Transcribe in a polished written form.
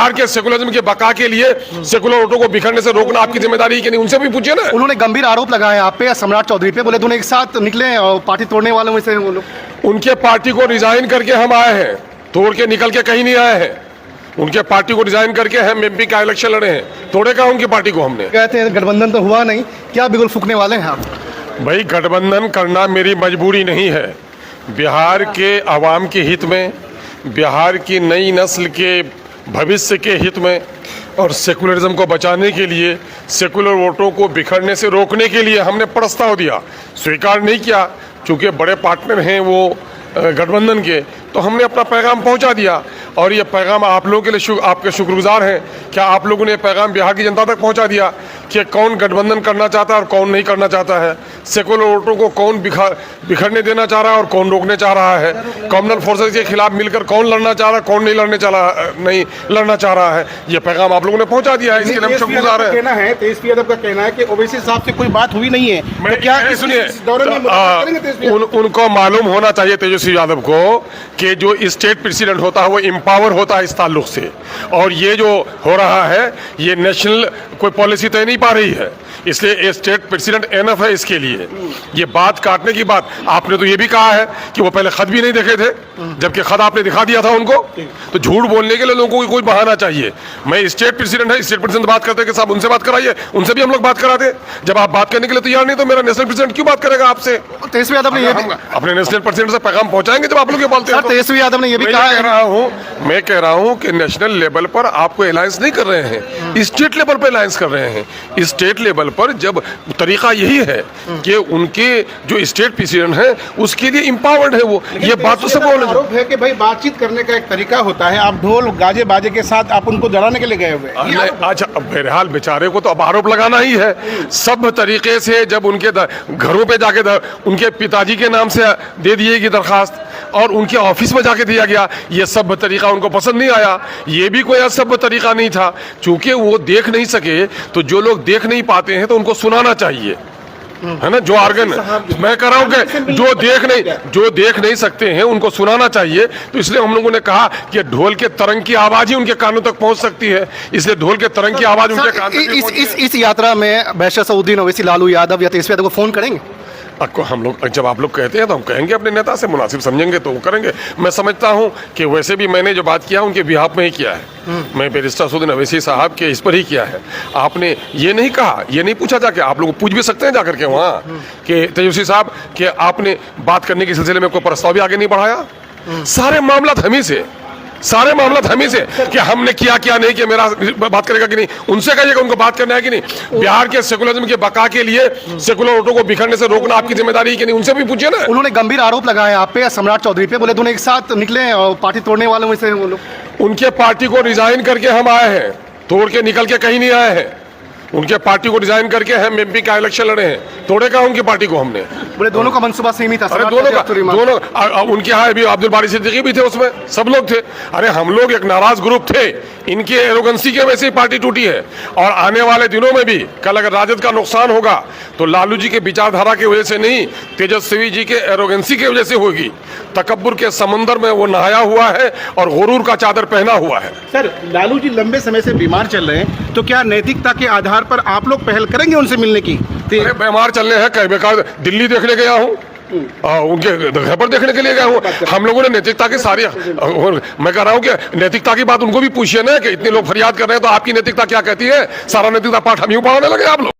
बिहार के सेकुलरिज्म के बका के लिए सेकुलर वोटों को बिखरने से रोकना आपकी जिम्मेदारी है कि नहीं, उनसे भी पूछिए ना। उन्होंने गंभीर आरोप लगाए आप पे, सम्राट चौधरी पे, बोले दोनों एक साथ निकले और पार्टी तोड़ने वालों में से वो लोग। उनके पार्टी को रिजाइन करके हम आए हैं, तोड़ के निकल के कहीं नहीं आए हैं। उनके पार्टी को रिजाइन करके हम एमपी का इलेक्शन लड़े हैं, तोड़े का उनकी पार्टी को हमने। कहते हैं गठबंधन तो हुआ नहीं, क्या बिगुल फूकने वाले हैं आप? भाई गठबंधन करना मेरी मजबूरी नहीं है। बिहार के आवाम के हित में, बिहार की नई नस्ल के भविष्य के हित में और सेकुलरिज्म को बचाने के लिए, सेकुलर वोटों को बिखरने से रोकने के लिए हमने प्रस्ताव दिया, स्वीकार नहीं किया। चूँकि बड़े पार्टनर हैं वो गठबंधन के, तो हमने अपना पैगाम पहुंचा दिया। और ये पैगाम आप लोगों के लिए आपके शुक्रगुजार हैं। क्या आप लोगों ने ये पैगाम बिहार की जनता तक पहुंचा दिया कि कौन गठबंधन करना चाहता है और कौन नहीं करना चाहता है, सेकुलर वोटों को कौन बिखरने देना चाह रहा है और कौन रोकने चाह रहा है, कम्युनल फोर्सेज के खिलाफ मिलकर कौन लड़ना चाह रहा है, कौन नहीं लड़ना चाह रहा है, ये पैगाम आप लोगों ने पहुंचा दिया है। इसके लिए हम शुक्रगुजार हैं। कहना है तेजस्वी यादव का कहना है कि ओवैसी साहब से कोई बात हुई नहीं है, तो क्या सुनिए, उनको मालूम होना चाहिए तेजस्वी यादव को कि जो स्टेट प्रेसिडेंट होता है वो एम्पावर होता है इस ताल्लुक से, और ये जो हो रहा है ये नेशनल कोई पॉलिसी तय नहीं पा रही है, इसलिए स्टेट प्रेसिडेंट एनफ है इसके लिए। ये बात काटने की बात, आपने तो ये भी कहा है कि वो पहले खत भी नहीं देखे थे, जबकि खत आपने दिखा दिया था उनको। तो झूठ बोलने के लिए लोगों को कोई बहाना चाहिए। मैं स्टेट प्रेसिडेंट है, स्टेट प्रेसिडेंट बात करते कि साहब उनसे बात कराइए, उनसे भी हम लोग बात कराते। जब आप बात करने के लिए तैयार नहीं तो मेरा नेशनल प्रेसिडेंट क्यों बात करेगा आपसे? तेजस्वी यादव ने अपने नेशनल प्रेसिडेंट से पैगाम पहुंचाएंगे जब आप लोग ये बोलते हैं। तेजस्वी यादव ने ये भी कहा मैं कह रहा हूं कि नेशनल लेवल पर आपको अलायंस नहीं कर रहे हैं, स्टेट लेवल पर अलायंस कर रहे हैं। स्टेट लेवल पर जब तरीका यही है कि उनके जो स्टेट प्रेसिडेंट है उसके लिए एम्पावर्ड है वो, ये बात तो सब आरोप है कि भाई बातचीत करने का एक तरीका होता है, आप ढोल गाजे बाजे के साथ आप उनको डराने के लिए गए हुए। अच्छा, बहरहाल बेचारे को तो अब आरोप लगाना ही है। सब तरीके से जब उनके घरों पे जाके उनके पिताजी के नाम से दे दिएगी दरखास्त और उनके ऑफिस में जाके दिया गया, ये सब तरीका उनको पसंद नहीं आया। ये भी कोई असभ्य तरीका नहीं था, चूंकि वो देख नहीं सके, तो जो लोग देख नहीं पाते हैं तो उनको सुनाना चाहिए, है ना। जो आर्गन मैं कह रहा हूं कि जो देख नहीं सकते हैं उनको सुनाना चाहिए। तो इसलिए हम लोगों ने कहा कि ढोल के तरंग की आवाज ही उनके कानों तक पहुंच सकती है, इसलिए ढोल के तरंग की आवाज उनके कान तक। इस यात्रा में बैशर सऊद्दीन ओवैसी, लालू यादव या तेजस्वी यादव को फोन करेंगे? हम लोग जब आप लोग कहते हैं तो हम कहेंगे, अपने नेता से मुनासिब समझेंगे तो वो करेंगे। मैं समझता हूं कि वैसे भी मैंने जो बात किया उनके बिहाफ में ही किया है, मैं बैरिस्टर सऊद्दीन ओवैसी साहब के इस पर ही किया है। आपने ये नहीं कहा, ये नहीं पूछा जाके, आप लोग पूछ भी सकते हैं जाकर के वहाँ कि तेजस्वी साहब कि आपने बात करने के सिलसिले में कोई प्रस्ताव भी आगे नहीं बढ़ाया। सारे मामला हमी से कि हमने किया क्या नहीं किया, मेरा बात करेगा कि नहीं, उनसे कहिएगा उनको बात करना है कि नहीं। बिहार के सेकुलरिज्म के बका के लिए सेकुलर वोटों को बिखरने से रोकना आपकी जिम्मेदारी है कि नहीं, उनसे भी पूछिए ना। उन्होंने गंभीर आरोप लगाए आप पे, सम्राट चौधरी पे, बोले दोनों एक साथ निकले और पार्टी तोड़ने वालों में से वो लोग। उनके पार्टी को रिजाइन करके हम आए हैं, तोड़ के निकल के कहीं नहीं आए हैं। उनके पार्टी को डिजाइन करके हम एमपी का इलेक्शन लड़े हैं, तोड़े का उनकी पार्टी को हमने। बोले दोनों का मनसूबा सेम ही था। अरे दोनों उनके यहाँ भी अब्दुल बारी सिद्दीकी भी थे, उसमें सब लोग थे। अरे हम लोग एक नाराज ग्रुप थे, इनके एरोगेंसी की वजह से पार्टी टूटी है। और आने वाले दिनों में भी कल अगर राजद का नुकसान होगा तो लालू जी के विचारधारा की वजह से नहीं, तेजस्वी जी के एरोगेंसी की वजह से होगी। तकब्बुर के समंदर में वो नहाया हुआ है और गुरूर का चादर पहना हुआ है। सर, लालू जी लंबे समय से बीमार चल रहे हैं, तो क्या नैतिकता के आधार पर आप लोग पहल करेंगे उनसे मिलने की? अरे बीमार चलने हैं, कई बेकार दिल्ली देखने गया हूँ, उनके घर पर देखने के लिए गया हूँ। हम लोगों ने नैतिकता की सारी, मैं कह रहा हूँ कि नैतिकता की बात उनको भी पूछिए ना कि इतने लोग फरियाद कर रहे हैं तो आपकी नैतिकता क्या कहती है। सारा नैतिकता पाठ हम ही पढ़ाने लगे आप लोग।